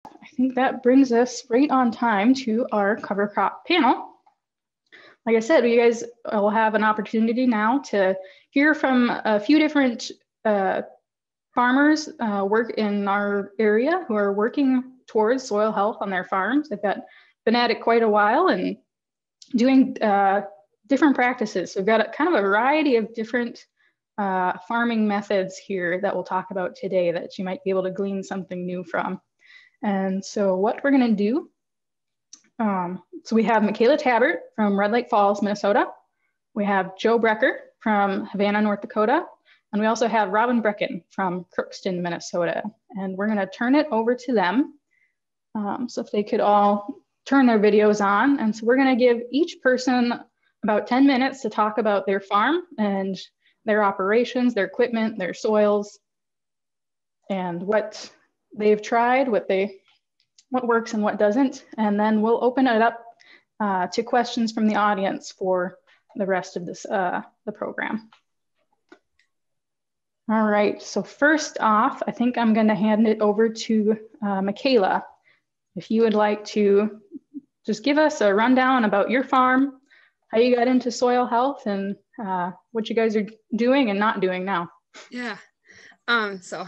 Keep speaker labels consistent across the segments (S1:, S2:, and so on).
S1: I think that brings us right on time to our cover crop panel. Like I said, you guys will have an opportunity now to hear from a few different farmers work in our area who are working towards soil health on their farms. They've been at it quite a while and doing different practices. So we've got kind of a variety of different farming methods here that we'll talk about today that you might be able to glean something new from. And so what we're going to do, so we have Michaela Tabbert from Red Lake Falls, Minnesota. We have Joe Brecker from Havana, North Dakota. And we also have Robin Brecken from Crookston, Minnesota. And we're going to turn it over to them. So if they could all turn their videos on. And so we're going to give each person about 10 minutes to talk about their farm and their operations, their equipment, their soils, and what they've tried, what works and what doesn't. And then we'll open it up to questions from the audience for the rest of this the program. All right, so first off, I think I'm going to hand it over to Michaela. If you would like to just give us a rundown about your farm, how you got into soil health, and what you guys are doing and not doing now.
S2: Yeah. So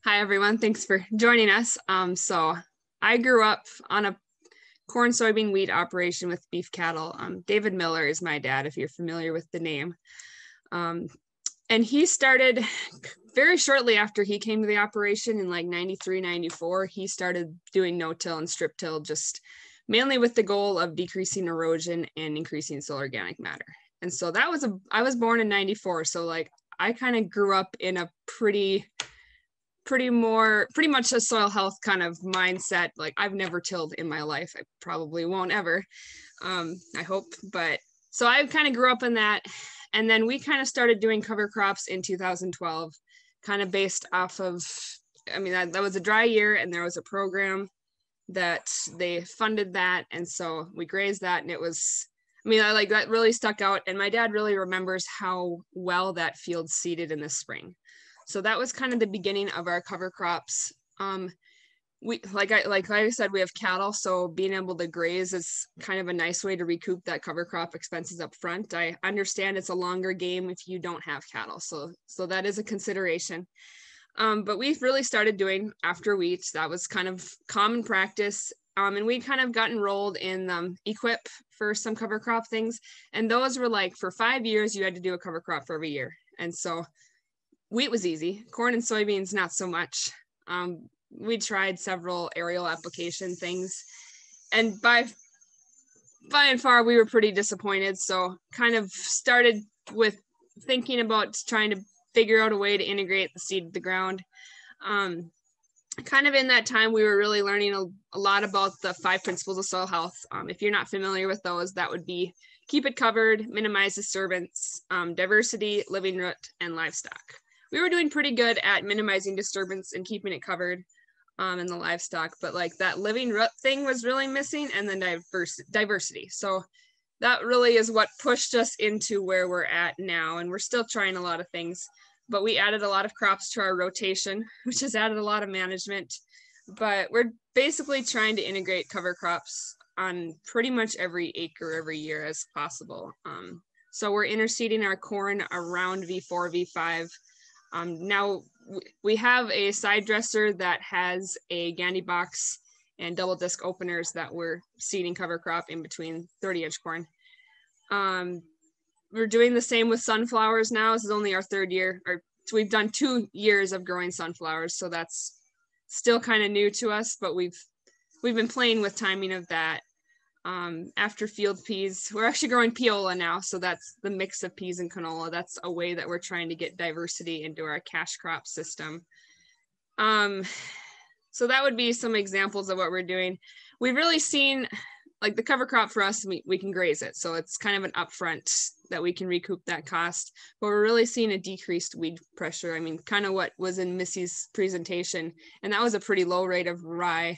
S2: hi, everyone. Thanks for joining us. So I grew up on a corn, soybean, wheat operation with beef cattle. David Miller is my dad, if you're familiar with the name. And he started very shortly after he came to the operation in like 93, 94, he started doing no-till and strip-till, just mainly with the goal of decreasing erosion and increasing soil organic matter. And so that was I was born in 94. So like I kind of grew up in a pretty much a soil health kind of mindset. Like I've never tilled in my life. I probably won't ever, I hope. But so I kind of grew up in that. And then we kind of started doing cover crops in 2012, kind of based off of, I mean, that was a dry year and there was a program that they funded that. And so we grazed that, and it was, I mean, that really stuck out. And my dad really remembers how well that field seeded in the spring. So that was kind of the beginning of our cover crops. We, like I said, we have cattle, so being able to graze is kind of a nice way to recoup that cover crop expenses up front. I understand it's a longer game if you don't have cattle, so that is a consideration. But we've really started doing after wheat. That was kind of common practice, and we kind of got enrolled in equip for some cover crop things, and those were like for 5 years you had to do a cover crop for every year. And so wheat was easy, corn and soybeans not so much. We tried several aerial application things, and by and far we were pretty disappointed. So kind of started with thinking about trying to figure out a way to integrate the seed to the ground. Kind of in that time, we were really learning a lot about the 5 principles of soil health. If you're not familiar with those, that would be keep it covered, minimize disturbance, diversity, living root, and livestock. We were doing pretty good at minimizing disturbance and keeping it covered in the livestock, but like that living root thing was really missing, and then diversity. So that really is what pushed us into where we're at now. And we're still trying a lot of things, but we added a lot of crops to our rotation, which has added a lot of management. But we're basically trying to integrate cover crops on pretty much every acre every year as possible. So we're interseeding our corn around V4, V5. Now we have a side dresser that has a Gandy box and double disc openers that we're seeding cover crop in between 30-inch corn. We're doing the same with sunflowers now. This is only our 3rd year, so we've done 2 years of growing sunflowers. So that's still kind of new to us, but we've been playing with timing of that. After field peas, we're actually growing piola now. So that's the mix of peas and canola. That's a way that we're trying to get diversity into our cash crop system. So that would be some examples of what we're doing. We've really seen, like the cover crop for us, we can graze it. So it's kind of an upfront that we can recoup that cost, but we're really seeing a decreased weed pressure. I mean, kind of what was in Missy's presentation, and that was a pretty low rate of rye.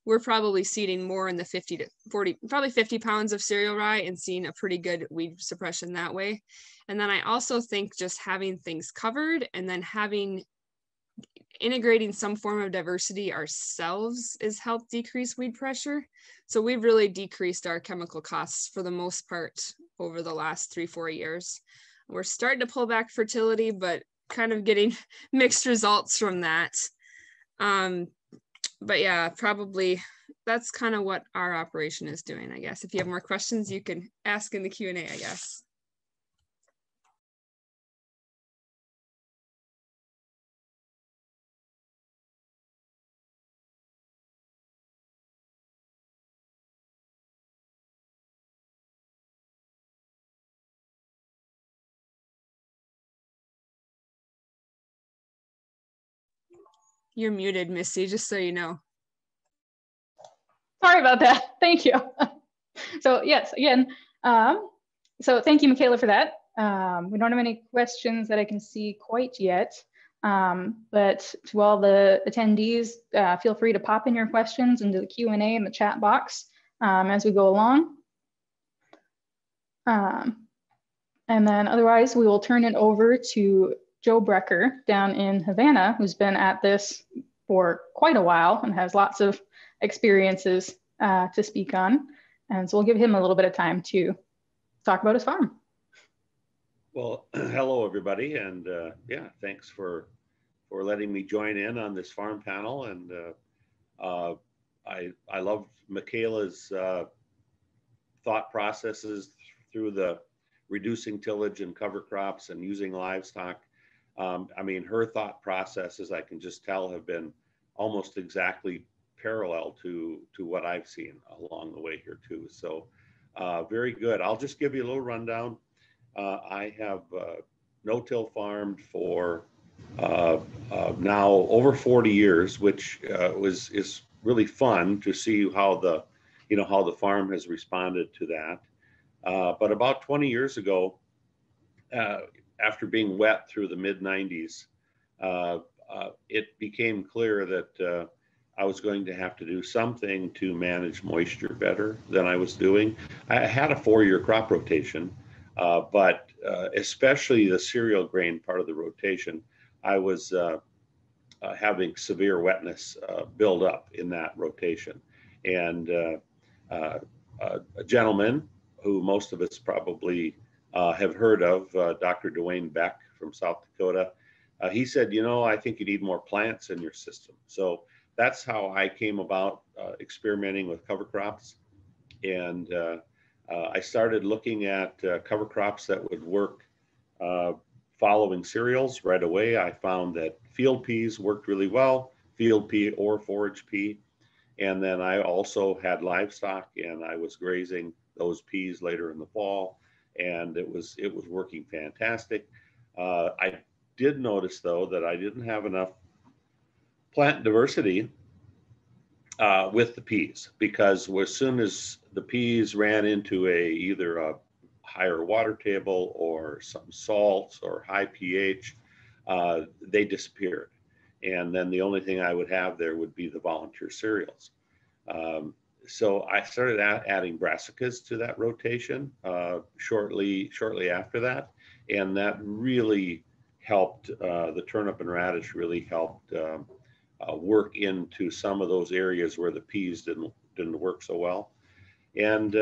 S2: We're probably seeding more in the 50 to 40, probably 50 pounds of cereal rye, and seeing a pretty good weed suppression that way. And then I also think just having things covered and then having integrating some form of diversity ourselves has helped decrease weed pressure. So we've really decreased our chemical costs for the most part over the last 3-4 years. We're starting to pull back fertility, but kind of getting mixed results from that. But yeah, probably that's kind of what our operation is doing, I guess. If you have more questions, you can ask in the Q&A, I guess. You're muted, Missy, just so you know.
S1: Sorry about that. Thank you. So yes, again, so thank you, Michaela, for that. We don't have any questions that I can see quite yet, but to all the attendees, feel free to pop in your questions into the Q&A in the chat box as we go along. And then otherwise, we will turn it over to Joe Brecker down in Havana, who's been at this for quite a while and has lots of experiences to speak on. And so we'll give him a little bit of time to talk about his farm.
S3: Well, hello, everybody. And yeah, thanks for letting me join in on this farm panel. And I love Michaela's thought processes through the reducing tillage and cover crops and using livestock. I mean, her thought processes, I can just tell, have been almost exactly parallel to what I've seen along the way here too. So very good. I'll just give you a little rundown. I have no-till farmed for now over 40 years, which is really fun to see how the farm has responded to that. But about 20 years ago, after being wet through the mid-90s, it became clear that I was going to have to do something to manage moisture better than I was doing. I had a 4-year crop rotation, but especially the cereal grain part of the rotation, I was having severe wetness build up in that rotation. And a gentleman who most of us probably have heard of, Dr. Dwayne Beck from South Dakota, he said, you know, I think you need more plants in your system. So that's how I came about experimenting with cover crops. And I started looking at cover crops that would work following cereals right away. I found that field peas worked really well, field pea or forage pea. And then I also had livestock and I was grazing those peas later in the fall, and it was working fantastic. I did notice though that I didn't have enough plant diversity with the peas, because as soon as the peas ran into either a higher water table or some salts or high pH, they disappeared. And then the only thing I would have there would be the volunteer cereals. So I started adding brassicas to that rotation shortly after that. And that really helped, the turnip and radish really helped work into some of those areas where the peas didn't work so well. And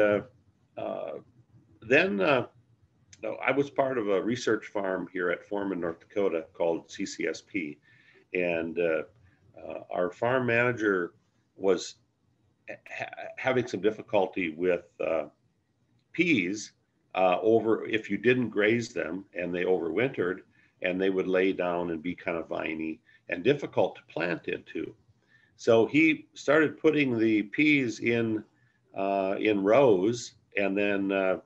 S3: then I was part of a research farm here at Foreman, North Dakota called CCSP. And our farm manager was having some difficulty with peas if you didn't graze them and they overwintered, and they would lay down and be kind of viney and difficult to plant into. So he started putting the peas in rows, and then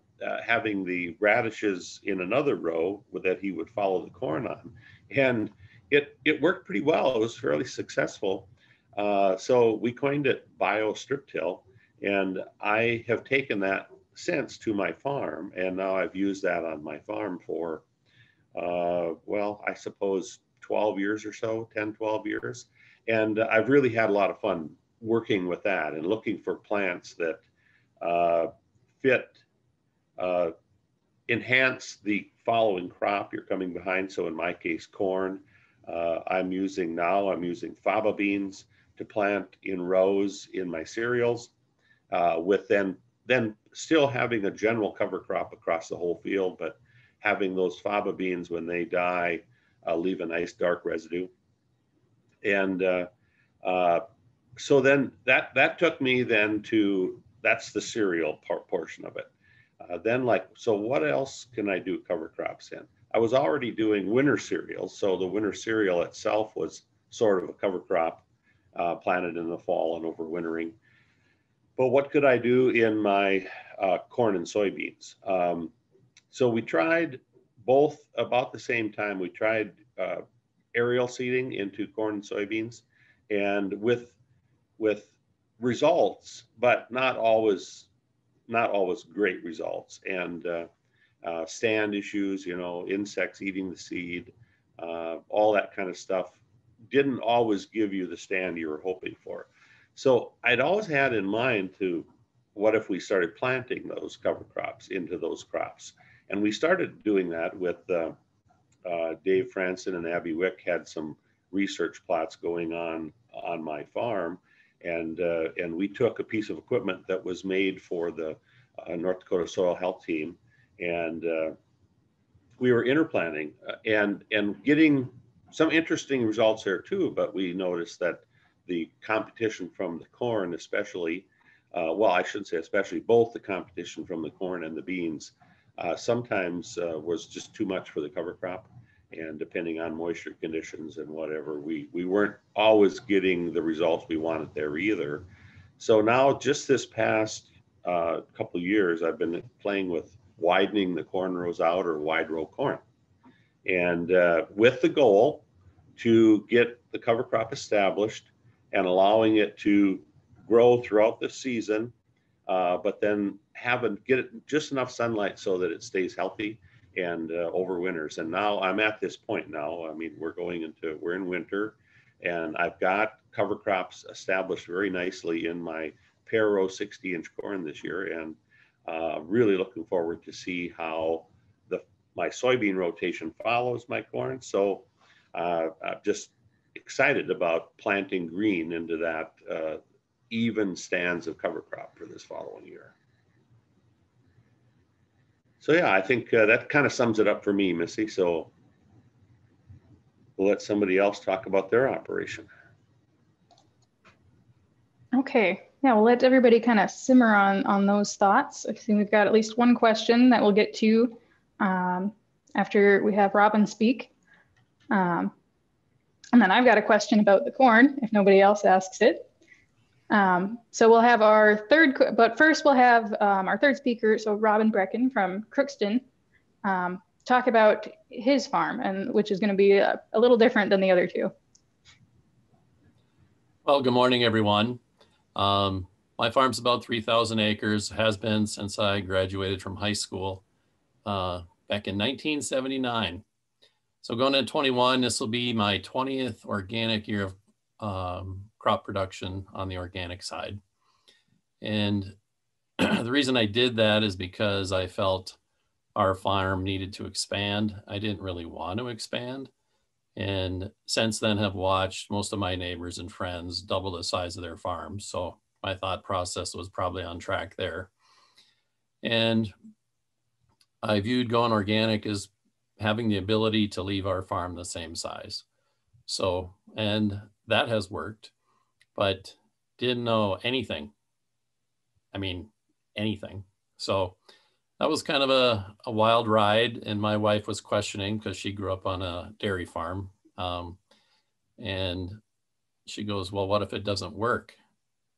S3: having the radishes in another row that he would follow the corn on. And it worked pretty well. It was fairly successful. So we coined it bio strip till, and I have taken that since to my farm, and now I've used that on my farm for, well, I suppose 12 years or so, 10, 12 years. And I've really had a lot of fun working with that and looking for plants that enhance the following crop you're coming behind. So in my case, corn I'm using faba beans to plant in rows in my cereals, with then still having a general cover crop across the whole field, but having those faba beans, when they die, leave a nice dark residue. And so then that took me then to, that's the cereal portion of it. Then so what else can I do cover crops in? I was already doing winter cereals. So the winter cereal itself was sort of a cover crop, planted in the fall and overwintering. But what could I do in my corn and soybeans? So we tried both about the same time. We tried aerial seeding into corn and soybeans, and with results, but not always great results, and stand issues, insects eating the seed, all that kind of stuff didn't always give you the stand you were hoping for. So I'd always had in mind what if we started planting those cover crops into those crops? And we started doing that with Dave Franson and Abby Wick had some research plots going on my farm. And we took a piece of equipment that was made for the North Dakota Soil Health Team, and we were interplanting and getting some interesting results there too. But we noticed that the competition from the corn, especially, well, I shouldn't say especially, both the competition from the corn and the beans sometimes was just too much for the cover crop. And depending on moisture conditions and whatever, we weren't always getting the results we wanted there either. So now, just this past couple of years, I've been playing with widening the cornrows out, or wide row corn, and with the goal to get the cover crop established and allowing it to grow throughout the season, but then get it just enough sunlight so that it stays healthy and overwinters. And now I'm at this point now. I mean, we're in winter, and I've got cover crops established very nicely in my pair row 60-inch corn this year, and really looking forward to see how my soybean rotation follows my corn. So I'm just excited about planting green into that even stands of cover crop for this following year. So yeah, I think that kind of sums it up for me, Missy. So we'll let somebody else talk about their operation.
S1: Okay, yeah, we'll let everybody kind of simmer on those thoughts. I think we've got at least one question that we'll get to after we have Robin speak. And then I've got a question about the corn, if nobody else asks it. So we'll have our but first we'll have our third speaker, so Robin Brecken from Crookston, talk about his farm, and which is going to be a little different than the other two.
S4: Well, good morning, everyone. My farm's about 3,000 acres, has been since I graduated from high school back in 1979. So going into 21, this will be my 20th organic year of crop production on the organic side. And the reason I did that is because I felt our farm needed to expand. I didn't really want to expand. And since then have watched most of my neighbors and friends double the size of their farms. So my thought process was probably on track there. And I viewed going organic as having the ability to leave our farm the same size. So, and that has worked, but didn't know anything. I mean, anything. So that was kind of a wild ride, and my wife was questioning because she grew up on a dairy farm. And she goes, well, what if it doesn't work?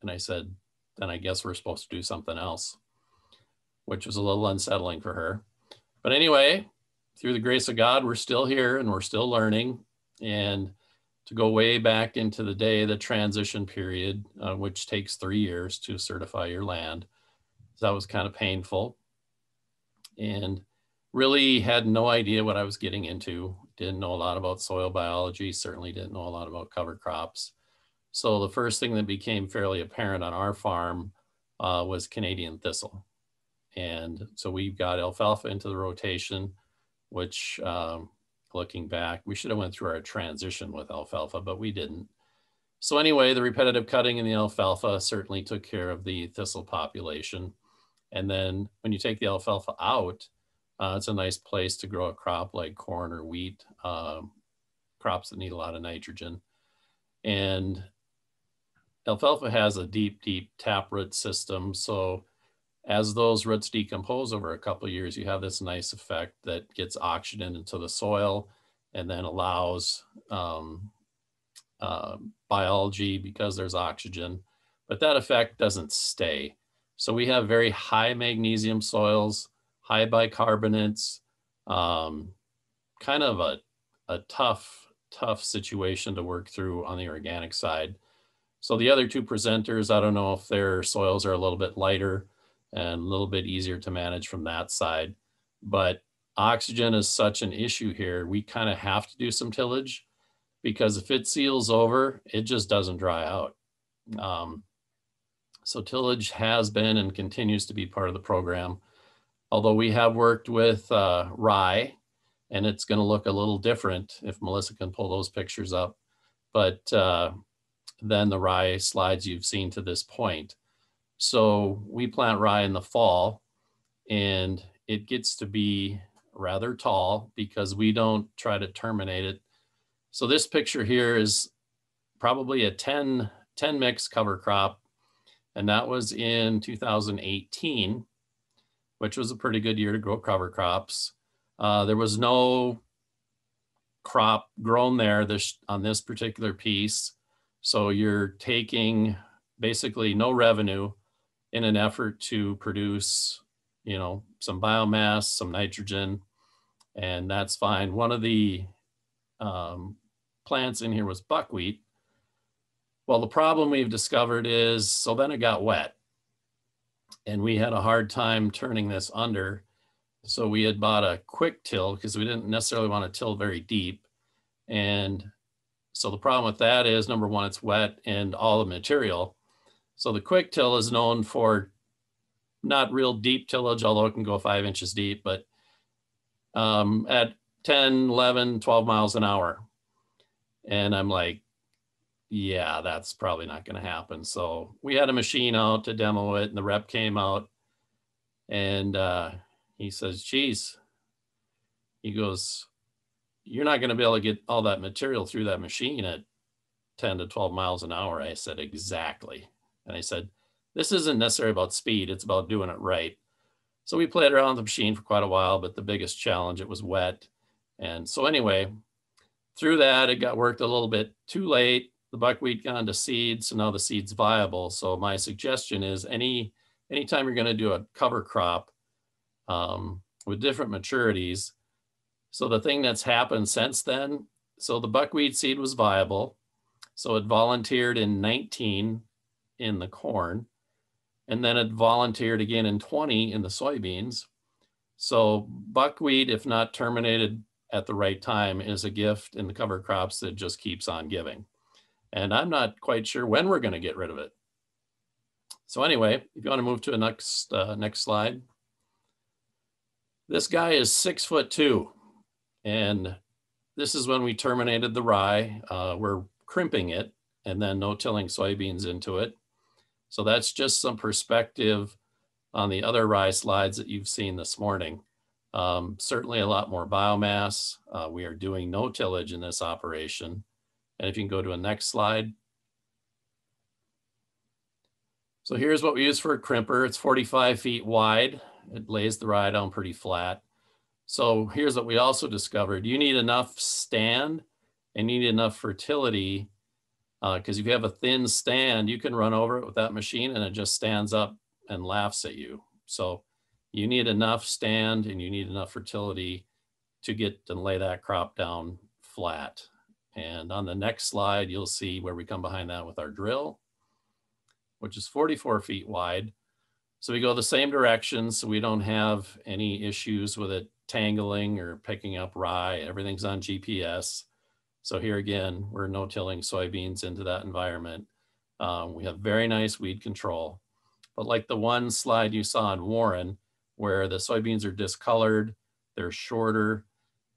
S4: And I said, then I guess we're supposed to do something else, which was a little unsettling for her. But anyway, through the grace of God, we're still here and we're still learning. And to go way back into the day, the transition period, which takes 3 years to certify your land. So that was kind of painful. And really had no idea what I was getting into. Didn't know a lot about soil biology, certainly didn't know a lot about cover crops. So the first thing that became fairly apparent on our farm was Canadian thistle. And so we've got alfalfa into the rotation, which looking back. We should have went through our transition with alfalfa, but we didn't. So anyway, the repetitive cutting in the alfalfa certainly took care of the thistle population. And then when you take the alfalfa out, it's a nice place to grow a crop like corn or wheat, crops that need a lot of nitrogen. And alfalfa has a deep, deep taproot system. So as those roots decompose over a couple of years, you have this nice effect that gets oxygen into the soil and then allows biology because there's oxygen, but that effect doesn't stay. So we have very high magnesium soils, high bicarbonates, kind of a tough situation to work through on the organic side. So the other two presenters, I don't know if their soils are a little bit lighter and a little bit easier to manage from that side, but oxygen is such an issue here. We kind of have to do some tillage because if it seals over, it just doesn't dry out. So tillage has been and continues to be part of the program. Although we have worked with rye, and it's going to look a little different if Melissa can pull those pictures up, but then the rye slides you've seen to this point. So we plant rye in the fall, and it gets to be rather tall because we don't try to terminate it. So this picture here is probably a 10 mix cover crop, and that was in 2018, which was a pretty good year to grow cover crops. There was no crop grown there on this particular piece. So you're taking basically no revenue in an effort to produce, you know, some biomass, some nitrogen, and that's fine. One of the plants in here was buckwheat. Well, the problem we've discovered is, so then it got wet and we had a hard time turning this under. So we had bought a quick till because we didn't necessarily want to till very deep. And so the problem with that is, number one, it's wet and all the material. So the quick till is known for not real deep tillage, although it can go 5 inches deep, but at 10, 11, 12 miles an hour. And I'm like, yeah, that's probably not going to happen. So we had a machine out to demo it, and the rep came out and he says, geez, he goes, you're not going to be able to get all that material through that machine at 10 to 12 miles an hour. I said, exactly. And I said, this isn't necessarily about speed. It's about doing it right. So we played around with the machine for quite a while, but the biggest challenge, it was wet. And so anyway, through that, it got worked a little bit too late. The buckwheat gone to seed, so now the seed's viable. So my suggestion is anytime you're going to do a cover crop with different maturities. So the thing that's happened since then, so the buckwheat seed was viable. So it volunteered in 19 in the corn, and then it volunteered again in 20 in the soybeans. So buckwheat, if not terminated at the right time, is a gift in the cover crops that just keeps on giving. And I'm not quite sure when we're going to get rid of it. So anyway, if you want to move to a next slide. This guy is 6'2", and this is when we terminated the rye. We're crimping it and then no-tilling soybeans into it. So that's just some perspective on the other rye slides that you've seen this morning. Certainly a lot more biomass. We are doing no tillage in this operation. And if you can go to a next slide. So here's what we use for a crimper. It's 45 feet wide. It lays the rye down pretty flat. So here's what we also discovered. You need enough stand and you need enough fertility, because if you have a thin stand, you can run over it with that machine and it just stands up and laughs at you. So you need enough stand and you need enough fertility to get and lay that crop down flat. And on the next slide, you'll see where we come behind that with our drill, which is 44 feet wide. So we go the same direction, so we don't have any issues with it tangling or picking up rye. Everything's on GPS. So here again, we're no-tilling soybeans into that environment. We have very nice weed control. But like the one slide you saw in Warren, where the soybeans are discolored, they're shorter,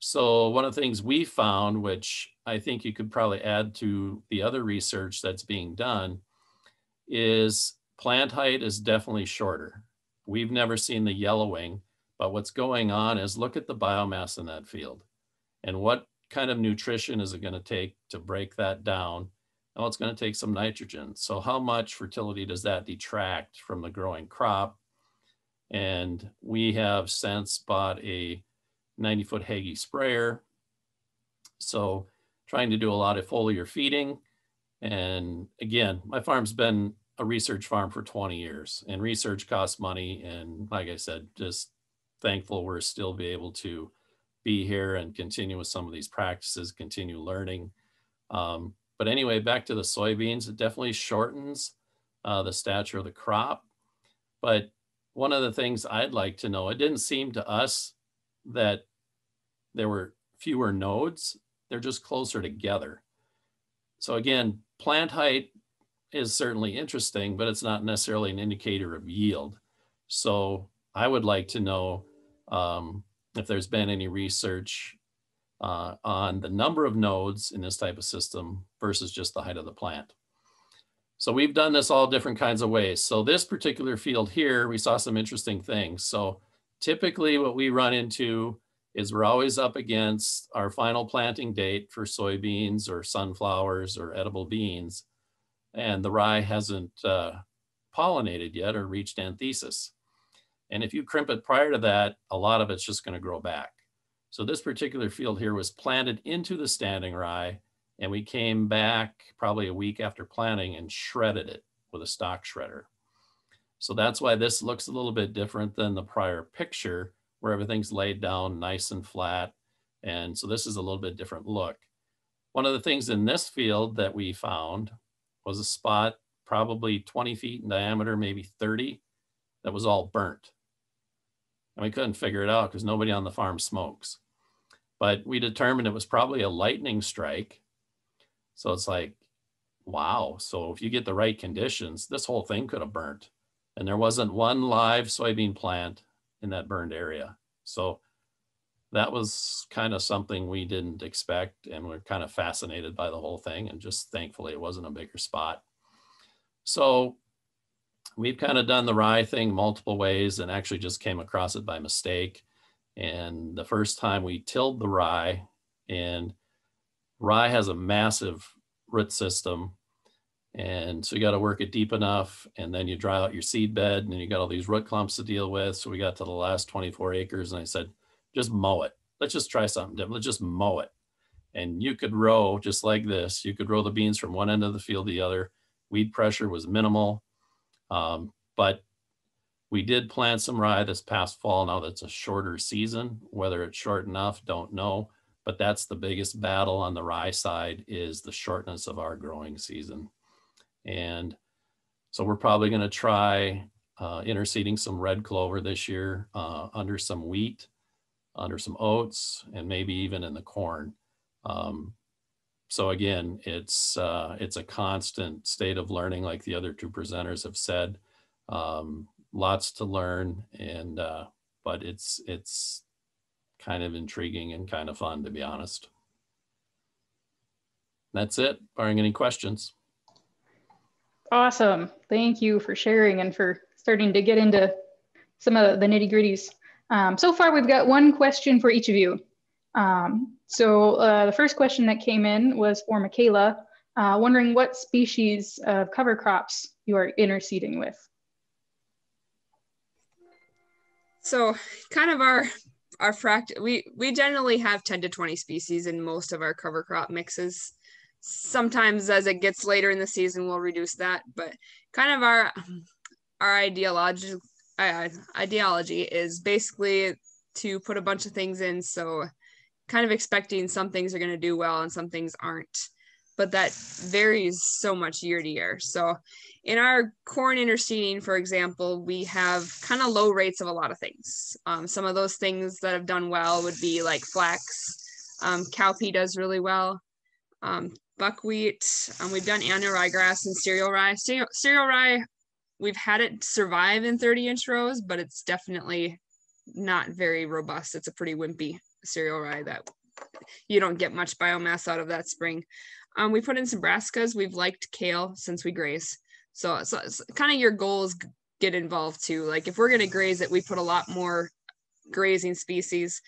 S4: So one of the things we found, which I think you could probably add to the other research that's being done, is plant height is definitely shorter. We've never seen the yellowing, but what's going on is look at the biomass in that field and what kind of nutrition is it going to take to break that down? Well, it's going to take some nitrogen. So how much fertility does that detract from the growing crop? And we have since bought a 90-foot Hagie sprayer. So trying to do a lot of foliar feeding. And again, my farm's been a research farm for 20 years, and research costs money. And like I said, just thankful we're still be able to be here and continue with some of these practices, continue learning. But anyway, back to the soybeans, it definitely shortens the stature of the crop. But one of the things I'd like to know, it didn't seem to us that there were fewer nodes, they're just closer together. So again, plant height is certainly interesting, but it's not necessarily an indicator of yield. So I would like to know if there's been any research on the number of nodes in this type of system versus just the height of the plant. So we've done this all different kinds of ways. So this particular field here, we saw some interesting things. So typically what we run into is we're always up against our final planting date for soybeans or sunflowers or edible beans, and the rye hasn't pollinated yet or reached anthesis. And if you crimp it prior to that, a lot of it's just going to grow back. So this particular field here was planted into the standing rye, and we came back probably a week after planting and shredded it with a stock shredder. So that's why this looks a little bit different than the prior picture where everything's laid down nice and flat. And so this is a little bit different look. One of the things in this field that we found was a spot probably 20 feet in diameter, maybe 30, that was all burnt. And we couldn't figure it out because nobody on the farm smokes. But we determined it was probably a lightning strike. So it's like, wow. So if you get the right conditions, this whole thing could have burnt. And there wasn't one live soybean plant in that burned area. So that was kind of something we didn't expect, and we're kind of fascinated by the whole thing, and just thankfully it wasn't a bigger spot. So we've kind of done the rye thing multiple ways and actually just came across it by mistake. And the first time we tilled the rye, and rye has a massive root system, and so you got to work it deep enough, and then you dry out your seed bed, and then you got all these root clumps to deal with. So we got to the last 24 acres, and I said, just mow it. Let's just try something different. Let's just mow it. And you could row just like this. You could row the beans from one end of the field to the other. Weed pressure was minimal, but we did plant some rye this past fall. Now that's a shorter season. Whether it's short enough, don't know. But that's the biggest battle on the rye side, is the shortness of our growing season. And so we're probably going to try interseeding some red clover this year under some wheat, under some oats, and maybe even in the corn. So again, it's a constant state of learning, like the other two presenters have said. Lots to learn, and but it's kind of intriguing and kind of fun, to be honest. That's it, barring any questions.
S1: Awesome. Thank you for sharing and for starting to get into some of the nitty-gritties. So far, we've got one question for each of you. So the first question that came in was for Michaela, wondering what species of cover crops you are interseeding with.
S2: So kind of our we generally have 10 to 20 species in most of our cover crop mixes. Sometimes as it gets later in the season, we'll reduce that, but kind of our ideology is basically to put a bunch of things in. So kind of expecting some things are going to do well and some things aren't, but that varies so much year to year. So in our corn interseeding, for example, we have kind of low rates of a lot of things. Some of those things that have done well would be like flax. Cowpea does really well. Buckwheat. We've done annual ryegrass and cereal rye. Cereal rye, we've had it survive in 30-inch rows, but it's definitely not very robust. It's a pretty wimpy cereal rye that you don't get much biomass out of that spring. We put in some brassicas. We've liked kale since we graze. So it's kind of your goals get involved too. Like if we're going to graze it, we put a lot more grazing species.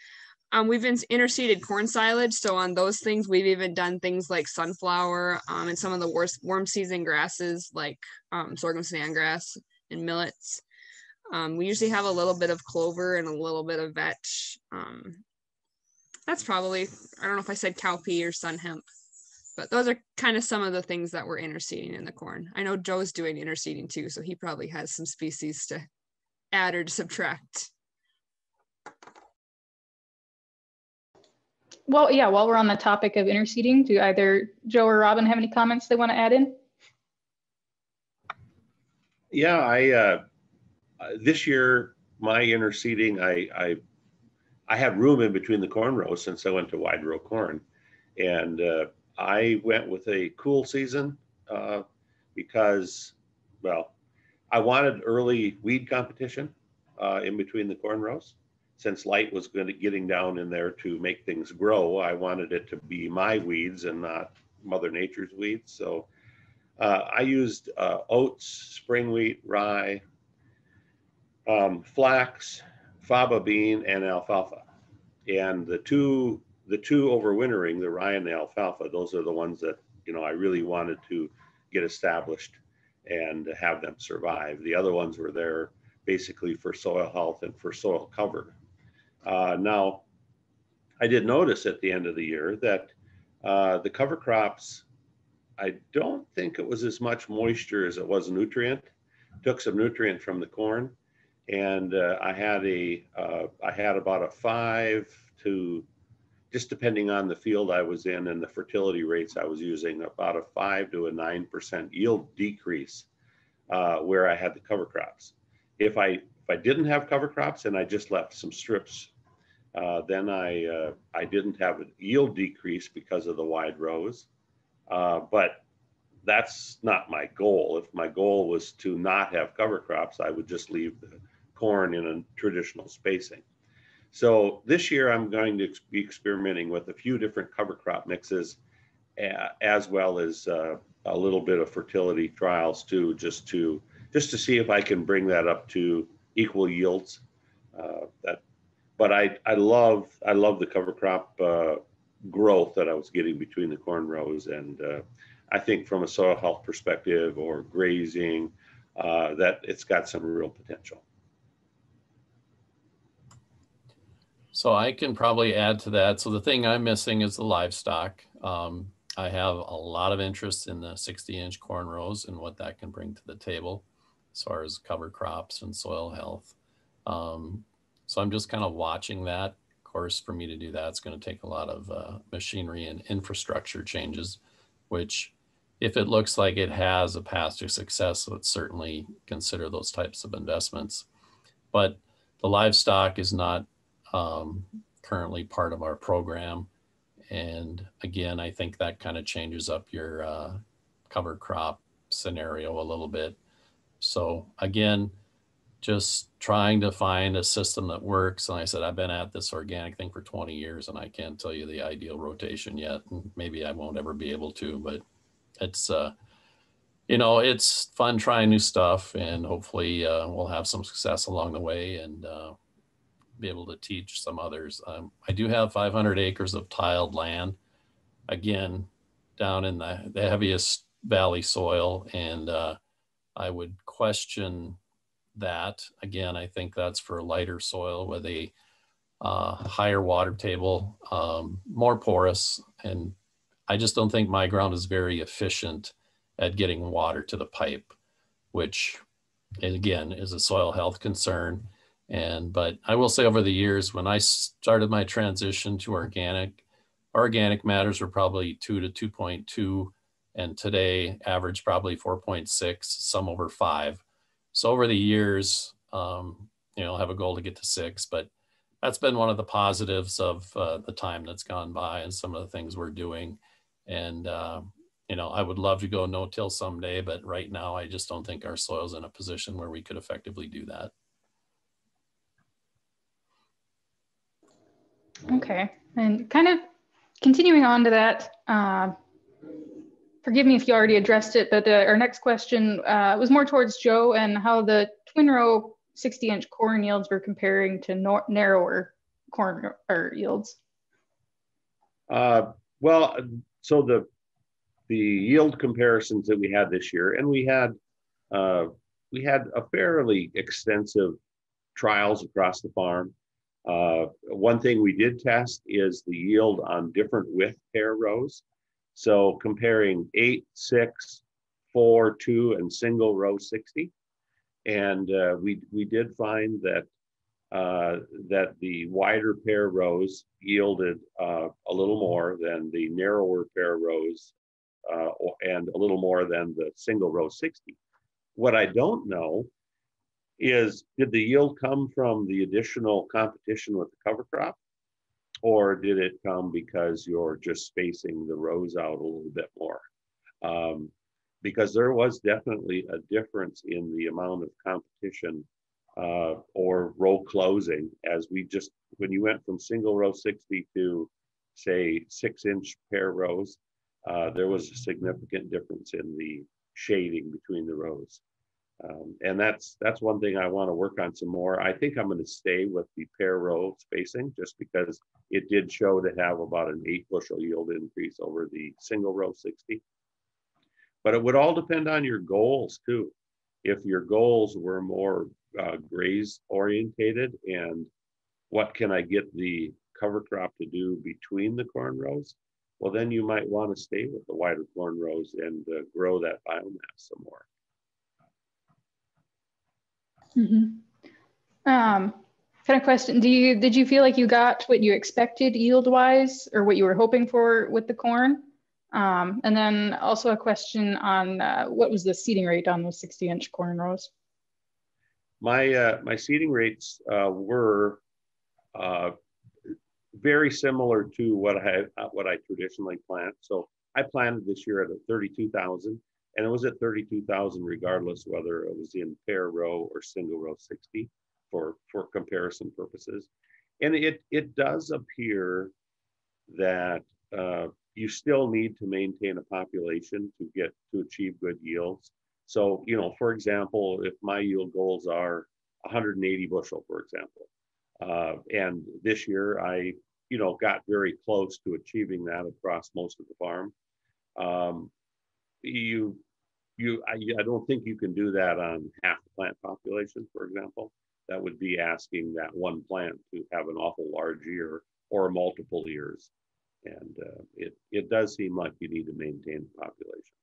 S2: We've interseeded corn silage. So on those things, we've even done things like sunflower and some of the warm season grasses like sorghum sandgrass and millets. We usually have a little bit of clover and a little bit of vetch. That's probably, I don't know if I said cowpea or sun hemp, but those are kind of some of the things that we're interseeding in the corn. I know Joe's doing interseeding too, so he probably has some species to add or to subtract.
S1: Well, yeah, while we're on the topic of interseeding, do either Joe or Robin have any comments they want to add in?
S3: Yeah, this year, my interseeding, I had room in between the cornrows since I went to wide row corn. And I went with a cool season because, well, I wanted early weed competition in between the cornrows. Since light was getting down in there to make things grow, I wanted it to be my weeds and not Mother Nature's weeds. So I used oats, spring wheat, rye, flax, faba bean, and alfalfa. And the two overwintering, the rye and the alfalfa, those are the ones that, you know, I really wanted to get established and have them survive. The other ones were there basically for soil health and for soil cover. Now, I did notice at the end of the year that the cover crops, I don't think it was as much moisture as it was nutrient. Took some nutrient from the corn, and I had about a 5 to, just depending on the field I was in and the fertility rates I was using, about a 5 to a 9% yield decrease where I had the cover crops. If I didn't have cover crops and I just left some strips, then I didn't have a yield decrease because of the wide rows. But that's not my goal. If my goal was to not have cover crops, I would just leave the corn in a traditional spacing. So this year I'm going to be experimenting with a few different cover crop mixes, as well as a little bit of fertility trials too, just to see if I can bring that up to equal yields. But I love the cover crop growth that I was getting between the corn rows, and I think from a soil health perspective or grazing, that it's got some real potential.
S4: So I can probably add to that. So the thing I'm missing is the livestock. I have a lot of interest in the 60-inch cornrows and what that can bring to the table as far as cover crops and soil health. So I'm just kind of watching that. Of course, for me to do that, it's going to take a lot of machinery and infrastructure changes, which if it looks like it has a path to success, let's certainly consider those types of investments. But the livestock is not currently part of our program. And again, I think that kind of changes up your cover crop scenario a little bit. So again, just trying to find a system that works. And like I said, I've been at this organic thing for 20 years and I can't tell you the ideal rotation yet. And maybe I won't ever be able to, but it's, you know, it's fun trying new stuff, and hopefully we'll have some success along the way and be able to teach some others. I do have 500 acres of tiled land, again, down in the heaviest valley soil. And I would question that. Again, I think that's for lighter soil with a higher water table, more porous. And I just don't think my ground is very efficient at getting water to the pipe, which again is a soil health concern. But I will say over the years, when I started my transition to organic matters were probably 2 to 2.2, and today average probably 4.6, some over 5. So over the years, you know, have a goal to get to 6, but that's been one of the positives of the time that's gone by and some of the things we're doing. And, you know, I would love to go no-till someday, but right now I just don't think our soil's in a position where we could effectively do that.
S1: Okay, and kind of continuing on to that, forgive me if you already addressed it, but our next question was more towards Joe and how the twin row 60-inch corn yields were comparing to narrower corn yields.
S3: Well, so the yield comparisons that we had this year, and we had a fairly extensive trials across the farm. One thing we did test is the yield on different width pair rows. So comparing 8, 6, 4, 2, and single row 60. And we did find that that the wider pair rows yielded a little more than the narrower pair rows and a little more than the single row 60. What I don't know is, did the yield come from the additional competition with the cover crop, or did it come because you're just spacing the rows out a little bit more? Because there was definitely a difference in the amount of competition or row closing as when you went from single row 60 to say 6-inch pair rows, there was a significant difference in the shading between the rows. And that's one thing I want to work on some more. I think I'm going to stay with the pair row spacing just because it did show to have about an 8 bushel yield increase over the single row 60. But it would all depend on your goals too. If your goals were more graze orientated and what can I get the cover crop to do between the corn rows, well, then you might want to stay with the wider corn rows and grow that biomass some more.
S1: Kind of question, did you feel like you got what you expected yield wise or what you were hoping for with the corn? And then also a question on what was the seeding rate on those 60-inch corn rows?
S3: My seeding rates were very similar to what I traditionally plant. So I planted this year at a 32,000, and it was at 32,000 regardless whether it was in pair row or single row 60 for comparison purposes. And it does appear that you still need to maintain a population to achieve good yields. So, for example, if my yield goals are 180 bushel, for example, and this year I, got very close to achieving that across most of the farm. I don't think you can do that on half the plant population, for example. That would be asking that one plant to have an awful large year or multiple years. And it does seem like you need to maintain the population.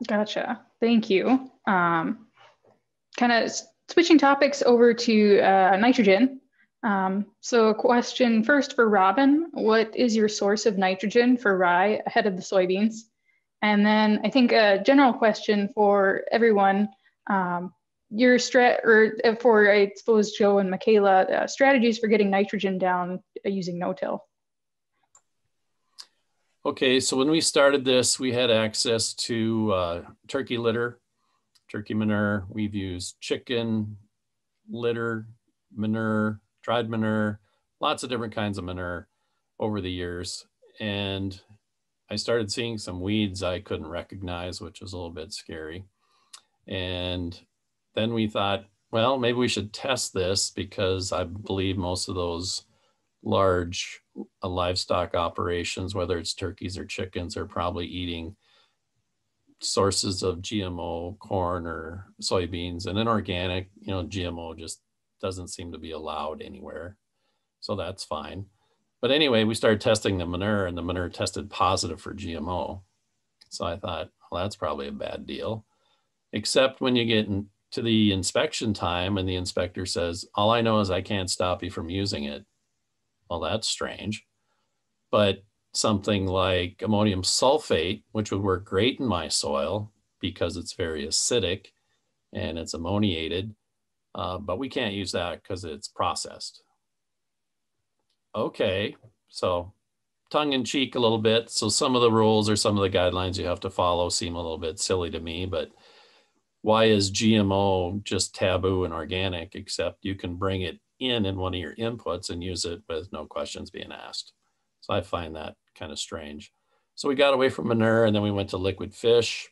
S1: Gotcha. Thank you. Kind of switching topics over to nitrogen. So a question first for Robin, what is your source of nitrogen for rye ahead of the soybeans? And then I think a general question for everyone, for I suppose Joe and Michaela, strategies for getting nitrogen down using no-till.
S4: Okay, so when we started this, we had access to turkey litter, turkey manure. We've used chicken litter, manure, dried manure, lots of different kinds of manure over the years. And I started seeing some weeds I couldn't recognize, which was a little bit scary. And then we thought, well, maybe we should test this because I believe most of those large livestock operations, whether it's turkeys or chickens, are probably eating sources of GMO corn or soybeans. And in organic, GMO just doesn't seem to be allowed anywhere. So that's fine. But anyway, we started testing the manure and the manure tested positive for GMO. So I thought, well, that's probably a bad deal. Except when you get to the inspection time and the inspector says, all I know is I can't stop you from using it. Well, that's strange. But something like ammonium sulfate, which would work great in my soil because it's very acidic and it's ammoniated, but we can't use that because it's processed. Okay, so tongue in cheek a little bit. So some of the rules or some of the guidelines you have to follow seem a little bit silly to me, but why is GMO just taboo and organic, except you can bring it in one of your inputs and use it with no questions being asked. So I find that kind of strange. So we got away from manure and then we went to liquid fish.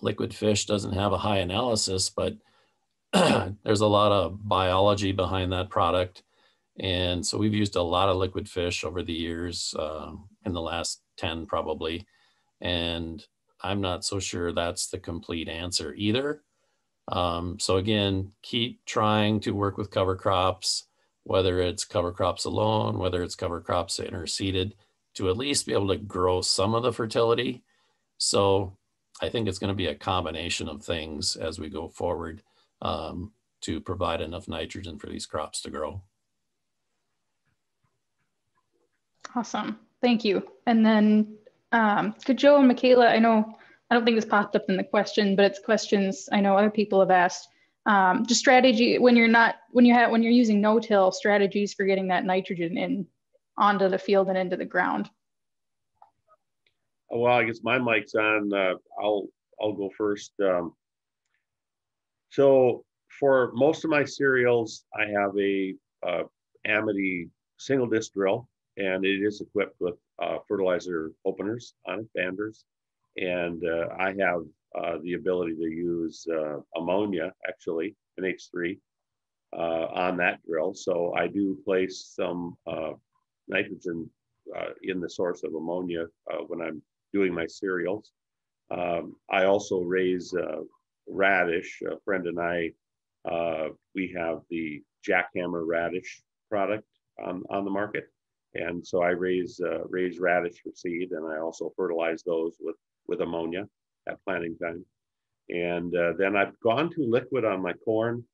S4: Liquid fish doesn't have a high analysis, but there's a lot of biology behind that product. And so we've used a lot of liquid fish over the years, in the last 10 probably. And I'm not so sure that's the complete answer either. So again, keep trying to work with cover crops, whether it's cover crops alone, whether it's cover crops interseeded, to at least be able to grow some of the fertility. So I think it's going to be a combination of things as we go forward, to provide enough nitrogen for these crops to grow.
S1: Awesome. Thank you. And then could Joe and Michaela, I don't think this popped up in the question, but it's questions I know other people have asked. Just strategy when you're using no-till, strategies for getting that nitrogen in onto the field and into the ground.
S3: Well, I guess my mic's on. I'll go first. So for most of my cereals, I have a Amity single disc drill, and it is equipped with fertilizer openers on it, banders. And I have the ability to use ammonia, actually, NH3, on that drill. So I do place some nitrogen in the source of ammonia when I'm doing my cereals. I also raise radish. A friend and I, we have the jackhammer radish product on the market. And so I raise radish for seed, and I also fertilize those with ammonia at planting time. And then I've gone to liquid on my corn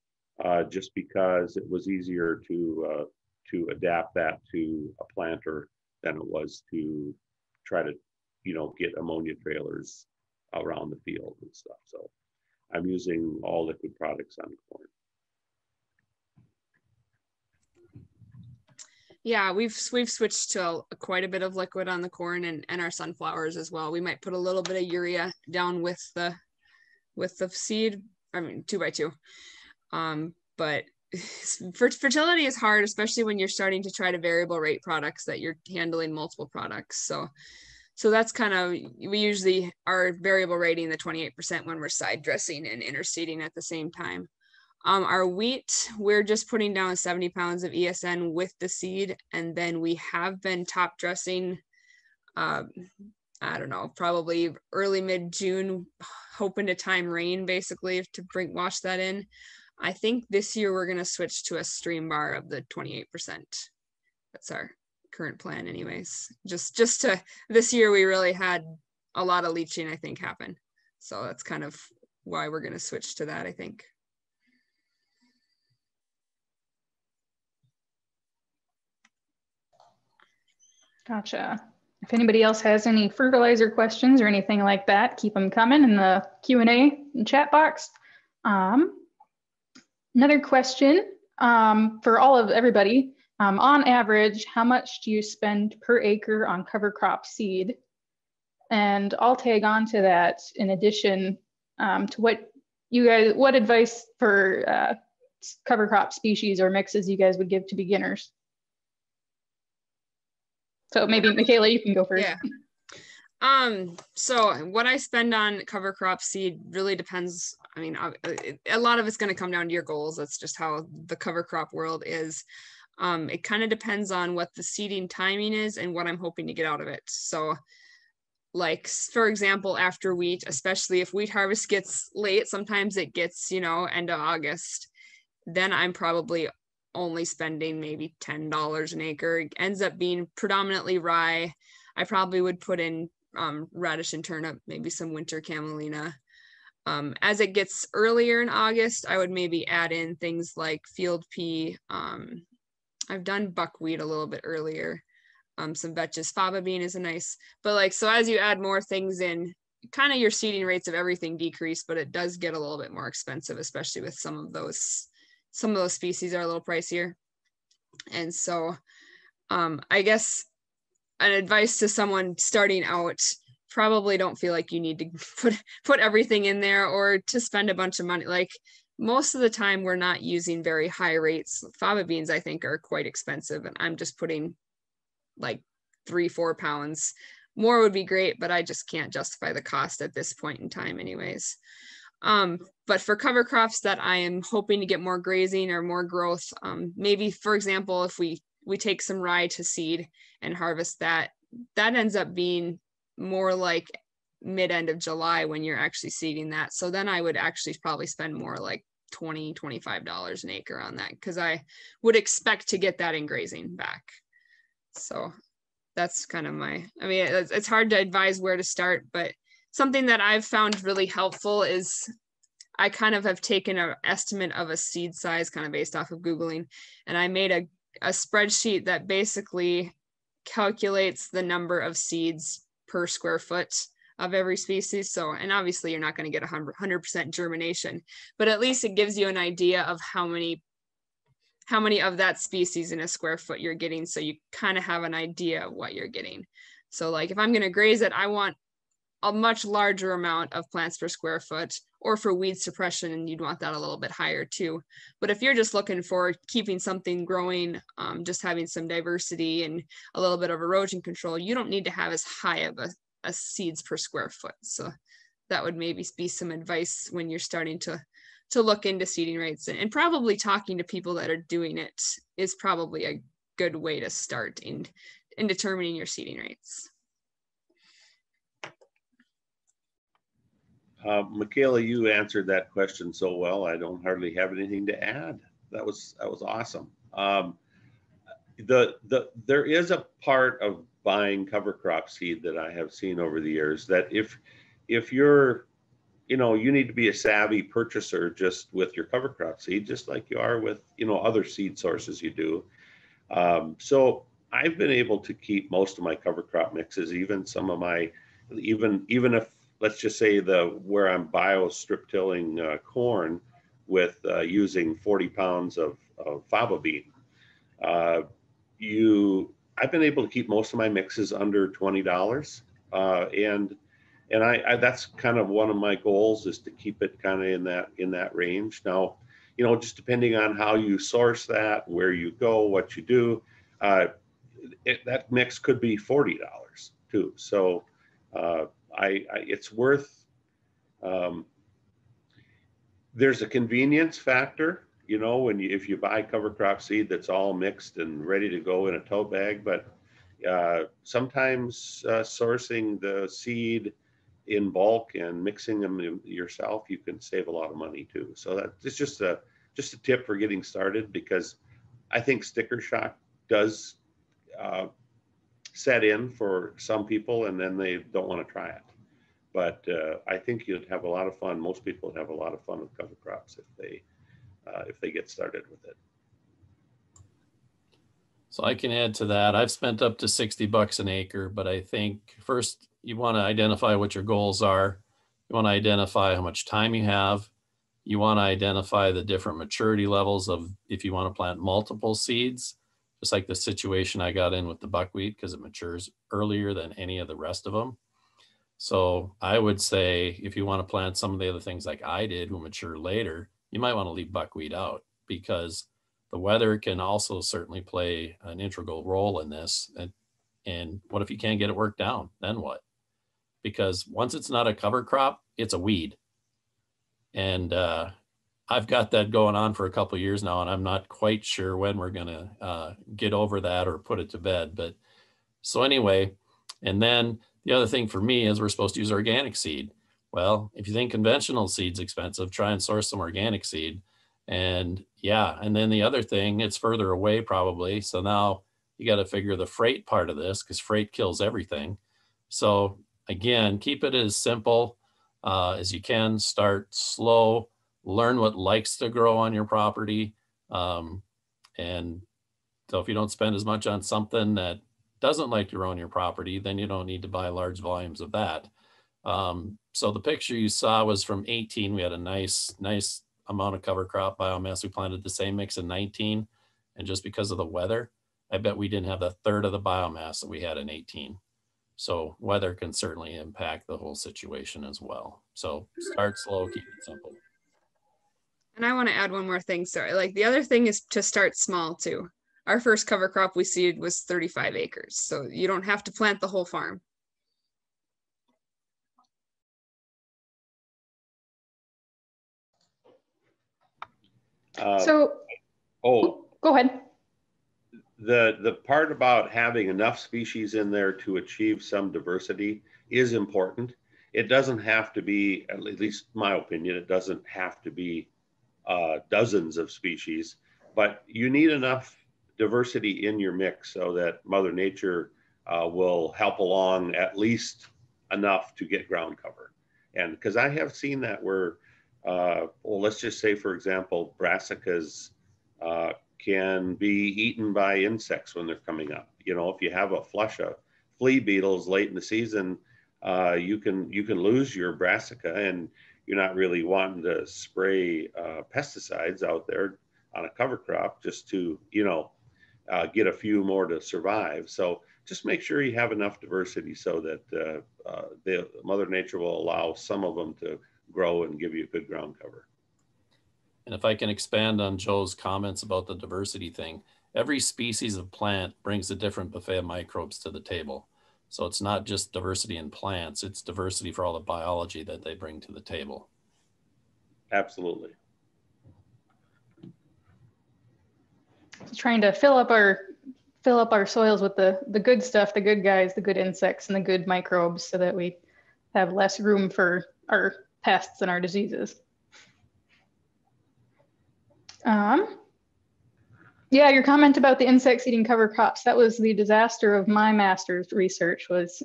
S3: just because it was easier to adapt that to a planter than it was to try to, get ammonia trailers around the field and stuff. So I'm using all liquid products on corn.
S2: Yeah, we've switched to quite a bit of liquid on the corn and our sunflowers as well. We might put a little bit of urea down with the seed. I mean, 2x2. But fertility is hard, especially when you're starting to try to variable rate products that you're handling multiple products. So that's kind of, we usually are variable rating the 28% when we're side dressing and interseeding at the same time. Our wheat, we're just putting down 70 pounds of ESN with the seed. And then we have been top dressing, I don't know, probably early mid-June, hoping to time rain basically to wash that in. I think this year we're going to switch to a stream bar of the 28%. That's our current plan anyways. Just to, this year we really had a lot of leaching, I think, happen. So that's kind of why we're going to switch to that, I think.
S1: Gotcha. If anybody else has any fertilizer questions or anything like that, keep them coming in the Q&A and chat box. Another question for everybody. On average, how much do you spend per acre on cover crop seed? And I'll tag on to that in addition to what advice for cover crop species or mixes you guys would give to beginners. So maybe Michaela, you can go first.
S2: Yeah. So what I spend on cover crop seed really depends. I mean, a lot of it's going to come down to your goals. That's just how the cover crop world is. It kind of depends on what the seeding timing is and what I'm hoping to get out of it. So like, for example, after wheat, especially if wheat harvest gets late, sometimes it gets, end of August, then I'm probably only spending maybe $10 an acre. It ends up being predominantly rye. I probably would put in radish and turnip, maybe some winter camelina. As it gets earlier in August, I would maybe add in things like field pea. I've done buckwheat a little bit earlier. Some vetches, faba bean is a nice, but so as you add more things in, kind of your seeding rates of everything decrease, but it does get a little bit more expensive, especially with some of those species are a little pricier. And so I guess an advice to someone starting out probably don't feel like you need to put everything in there or to spend a bunch of money. Like most of the time we're not using very high rates. Fava beans, I think, are quite expensive, and I'm just putting like 3-4 pounds. More would be great, but I just can't justify the cost at this point in time anyways. But for cover crops that I am hoping to get more grazing or more growth, maybe, for example, if we take some rye to seed and harvest that ends up being more like mid-end of July when you're actually seeding that. So then I would actually probably spend more like $20-$25 an acre on that, because I would expect to get that in grazing back. So that's kind of it's hard to advise where to start, but something that I've found really helpful is I kind of have taken an estimate of a seed size kind of based off of Googling, and I made a spreadsheet that basically calculates the number of seeds per square foot of every species. So, and obviously you're not going to get 100% germination, but at least it gives you an idea of how many of that species in a square foot you're getting. So you kind of have an idea of what you're getting. So like if I'm going to graze it, I want a much larger amount of plants per square foot, or for weed suppression, and you'd want that a little bit higher too. But if you're just looking for keeping something growing, just having some diversity and a little bit of erosion control, you don't need to have as high of a seeds per square foot. So that would maybe be some advice when you're starting to look into seeding rates, and probably talking to people that are doing it is probably a good way to start in determining your seeding rates.
S3: Michaela, you answered that question so well. I don't hardly have anything to add. That was awesome. There is a part of buying cover crop seed that I have seen over the years that if you're, you need to be a savvy purchaser just with your cover crop seed, just like you are with, other seed sources you do. So I've been able to keep most of my cover crop mixes, even some of my, even if, let's just say where I'm bio strip tilling corn with using 40 pounds of fava bean. I've been able to keep most of my mixes under $20, and that's kind of one of my goals, is to keep it kind of in that range. Now, just depending on how you source that, where you go, what you do, that mix could be $40 too. So it's worth. There's a convenience factor, if you buy cover crop seed that's all mixed and ready to go in a tote bag, but sometimes sourcing the seed in bulk and mixing them yourself, you can save a lot of money too. So that's just a tip for getting started, because I think sticker shock does set in for some people, and then they don't want to try it. But I think you'd have a lot of fun. Most people would have a lot of fun with cover crops if they get started with it.
S4: So I can add to that. I've spent up to $60 an acre, but I think first you want to identify what your goals are. You want to identify how much time you have. You want to identify the different maturity levels of if you want to plant multiple seeds, just like the situation I got in with the buckwheat, because it matures earlier than any of the rest of them. So I would say if you want to plant some of the other things like I did who mature later, you might want to leave buckwheat out, because the weather can also certainly play an integral role in this. And what if you can't get it worked down? Then what? Because once it's not a cover crop, it's a weed. And I've got that going on for a couple of years now, and I'm not quite sure when we're going to get over that or put it to bed. But so anyway, and then the other thing for me is we're supposed to use organic seed. Well, if you think conventional seed's expensive, try and source some organic seed. And yeah, and then the other thing, it's further away probably. So now you got to figure the freight part of this, because freight kills everything. So again, keep it as simple as you can. Start slow, learn what likes to grow on your property. And so if you don't spend as much on something that doesn't like to grow on your property, then you don't need to buy large volumes of that. So the picture you saw was from 18. We had a nice amount of cover crop biomass. We planted the same mix in 19. And just because of the weather, I bet we didn't have a third of the biomass that we had in 18. So weather can certainly impact the whole situation as well. So start slow, keep it simple.
S2: And I want to add one more thing. Sorry. Like the other thing is to start small too. Our first cover crop we seeded was 35 acres. So you don't have to plant the whole farm.
S1: Go ahead.
S3: The part about having enough species in there to achieve some diversity is important. It doesn't have to be, at least my opinion, it doesn't have to be dozens of species, but you need enough diversity in your mix so that Mother Nature will help along at least enough to get ground cover. And because I have seen that where, well, let's just say, for example, brassicas can be eaten by insects when they're coming up. You know, if you have a flush of flea beetles late in the season, you can lose your brassica, and you're not really wanting to spray pesticides out there on a cover crop just to, you know, get a few more to survive. So just make sure you have enough diversity so that the Mother Nature will allow some of them to grow and give you good ground cover.
S4: And if I can expand on Joe's comments about the diversity thing, every species of plant brings a different buffet of microbes to the table. So it's not just diversity in plants, it's diversity for all the biology that they bring to the table.
S3: Absolutely.
S1: So trying to fill up our soils with the good stuff, the good guys, the good insects, and the good microbes, so that we have less room for our pests and our diseases. Yeah, your comment about the insects eating cover crops, that was the disaster of my master's research, was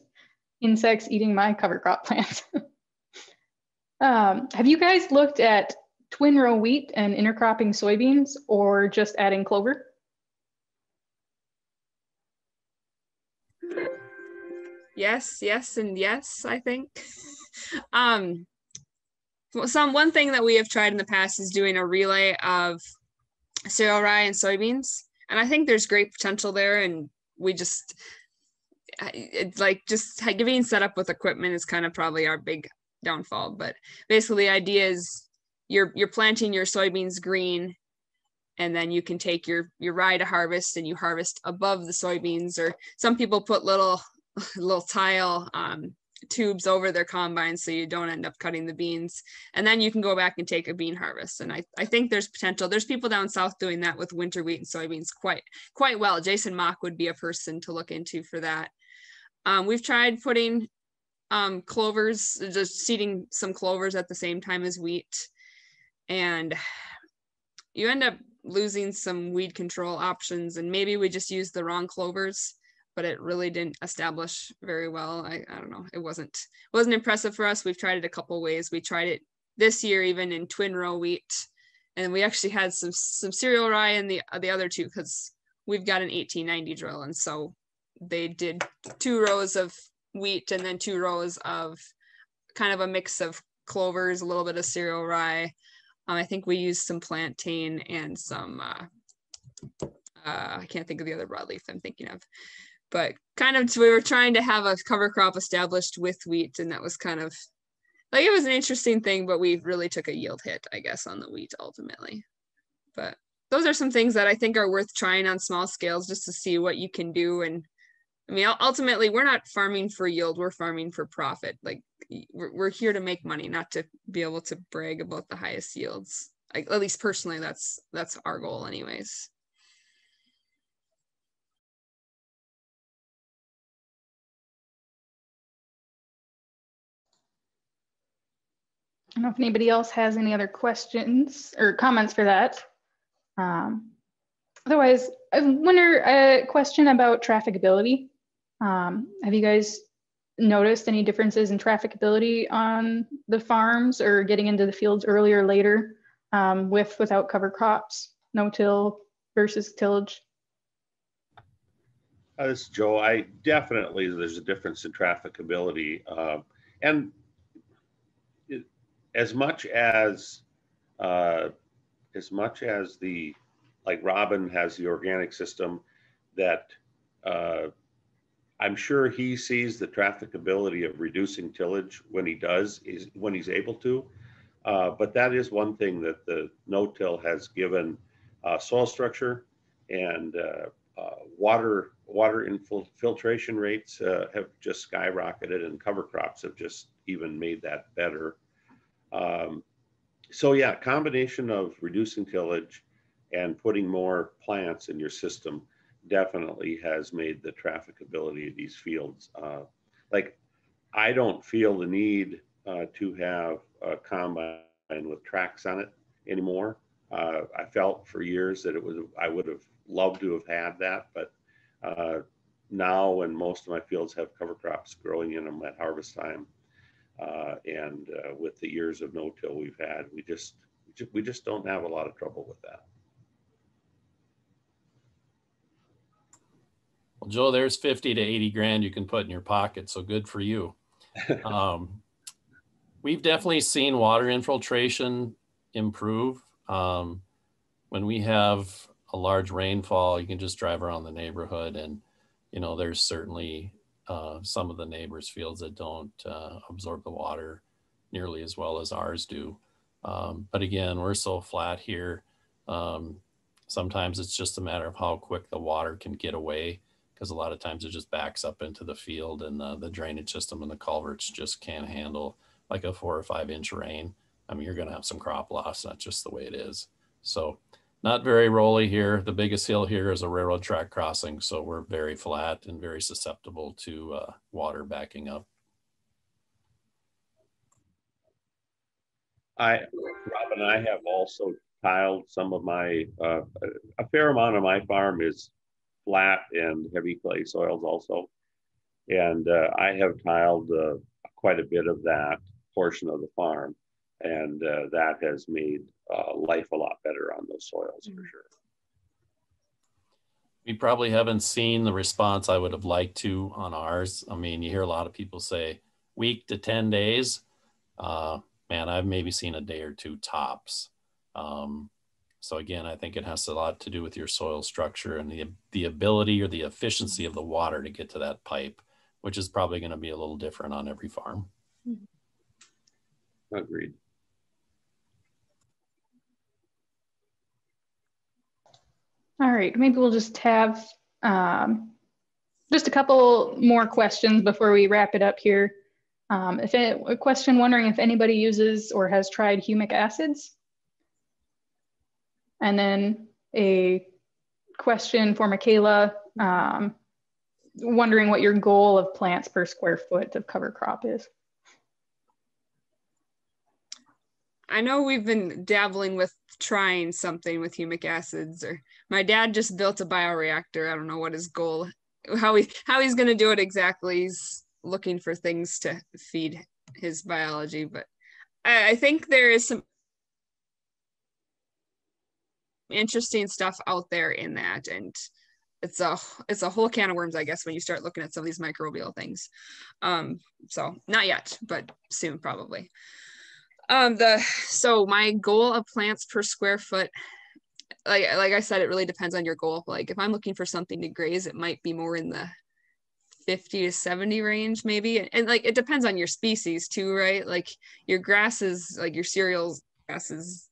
S1: insects eating my cover crop plants. Have you guys looked at twin row wheat and intercropping soybeans, or just adding clover?
S2: Yes, and yes, I think. One thing that we have tried in the past is doing a relay of cereal rye and soybeans, and I think there's great potential there. And we just getting set up with equipment is kind of probably our big downfall. But basically, the idea is you're planting your soybeans green, and then you can take your rye to harvest, and you harvest above the soybeans. Or some people put little tile tubes over their combines so you don't end up cutting the beans, and then you can go back and take a bean harvest. And I think there's potential. There's people down south doing that with winter wheat and soybeans quite well. Jason Mock would be a person to look into for that. We've tried putting clovers, just seeding some clovers at the same time as wheat, and you end up losing some weed control options. And maybe we just used the wrong clovers, but it really didn't establish very well. I don't know. It wasn't impressive for us. We've tried it a couple ways. We tried it this year even in twin row wheat, and we actually had some cereal rye in the other two, because we've got an 1890 drill, and so they did 2 rows of wheat and then 2 rows of kind of a mix of clovers, a little bit of cereal rye. I think we used some plantain and some I can't think of the other broadleaf I'm thinking of. But kind of, we were trying to have a cover crop established with wheat, and that was kind of like, it was an interesting thing, but we really took a yield hit, I guess, on the wheat ultimately. But those are some things that I think are worth trying on small scales, just to see what you can do. And I mean, ultimately, we're not farming for yield, we're farming for profit. Like, we're here to make money, not to be able to brag about the highest yields. Like, at least personally, that's our goal anyways.
S1: I don't know if anybody else has any other questions or comments for that. Otherwise, I wonder a question about trafficability. Have you guys noticed any differences in trafficability on the farms, or getting into the fields earlier or later, without cover crops, no-till versus tillage?
S3: This is Joe. There's a difference in trafficability, and as much as the, like Robin has the organic system that I'm sure he sees the trafficability of reducing tillage when he does, when he's able to. But that is one thing that the no-till has given soil structure and water infiltration rates have just skyrocketed, and cover crops have just even made that better. So yeah, combination of reducing tillage and putting more plants in your system definitely has made the trafficability of these fields. Like, I don't feel the need to have a combine with tracks on it anymore. I felt for years that I would have loved to have had that, but now when most of my fields have cover crops growing in them at harvest time, and with the years of no-till we've had, we just don't have a lot of trouble with that.
S4: Well, Joe, there's 50 to 80 grand you can put in your pocket, so good for you. We've definitely seen water infiltration improve. When we have a large rainfall, you can just drive around the neighborhood, and you know, there's certainly some of the neighbors' fields that don't absorb the water nearly as well as ours do. But again, we're so flat here. Sometimes it's just a matter of how quick the water can get away, because a lot of times it just backs up into the field, and the drainage system and the culverts just can't handle like a 4 or 5 inch rain. I mean, you're going to have some crop loss. That's just the way it is. So not very rolly here. The biggest hill here is a railroad track crossing. So we're very flat and very susceptible to water backing up.
S3: Rob and I have also tiled some of my, a fair amount of my farm is flat and heavy clay soils also. And I have tiled quite a bit of that portion of the farm. And that has made life a lot better on those soils for sure.
S4: We probably haven't seen the response I would have liked to on ours. I mean, you hear a lot of people say week to 10 days. Man, I've maybe seen a day or two tops. So again, I think it has a lot to do with your soil structure and the ability or the efficiency of the water to get to that pipe, which is probably going to be a little different on every farm.
S3: Agreed.
S1: All right, maybe we'll just have just a couple more questions before we wrap it up here. A question wondering if anybody uses or has tried humic acids. And then a question for Michaela, wondering what your goal of plants per square foot of cover crop is.
S2: I know we've been dabbling with trying something with humic acids, or my dad just built a bioreactor. I don't know what his goal, how he's going to do it exactly. He's looking for things to feed his biology, but I think there is some interesting stuff out there in that, and it's a whole can of worms, I guess, when you start looking at some of these microbial things. So not yet, but soon probably. So my goal of plants per square foot, like I said, it really depends on your goal. Like if I'm looking for something to graze, it might be more in the 50 to 70 range maybe. And like, it depends on your species too, right? Like your grasses, like your cereals grasses,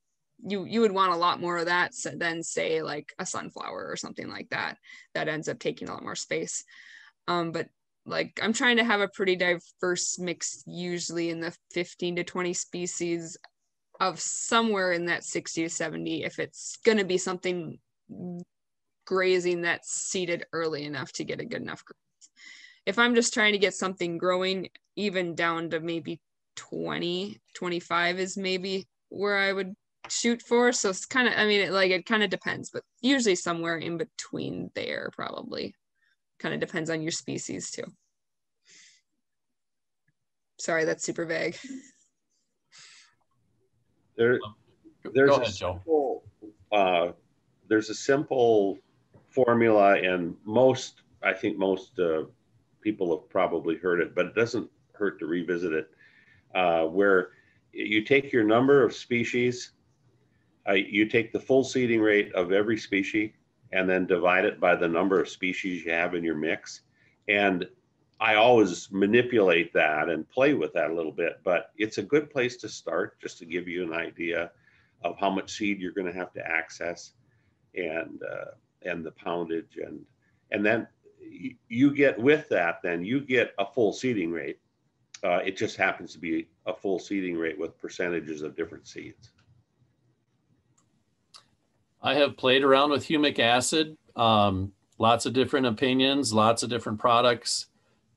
S2: you would want a lot more of that than say like a sunflower or something like that ends up taking a lot more space. But like I'm trying to have a pretty diverse mix, usually in the 15 to 20 species of somewhere in that 60 to 70, if it's going to be something grazing that's seeded early enough to get a good enough growth. If I'm just trying to get something growing, even down to maybe 20, 25 is maybe where I would shoot for. So it's kind of, I mean, it kind of depends, but usually somewhere in between there probably. Kind of depends on your species too. Sorry, that's super vague.
S3: There's a simple formula, and I think most people have probably heard it, but it doesn't hurt to revisit it, where you take your number of species, you take the full seeding rate of every species, and then divide it by the number of species you have in your mix. And I always manipulate that and play with that a little bit, but it's a good place to start just to give you an idea of how much seed you're going to have to access, and the poundage, and then you get with that, then you get a full seeding rate. It just happens to be a full seeding rate with percentages of different seeds.
S4: I have played around with humic acid. Lots of different opinions, lots of different products.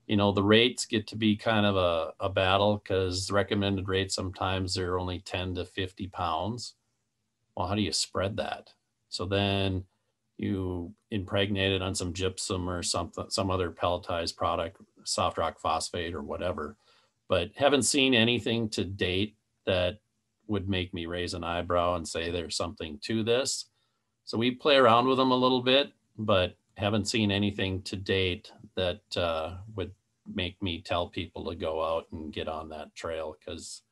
S4: You know, the rates get to be kind of a battle because the recommended rates sometimes they're only 10 to 50 pounds. Well, how do you spread that? So then you impregnate it on some gypsum or something, some other pelletized product, soft rock phosphate or whatever. But haven't seen anything to date that would make me raise an eyebrow and say there's something to this. So we play around with them a little bit, but haven't seen anything to date that would make me tell people to go out and get on that trail, because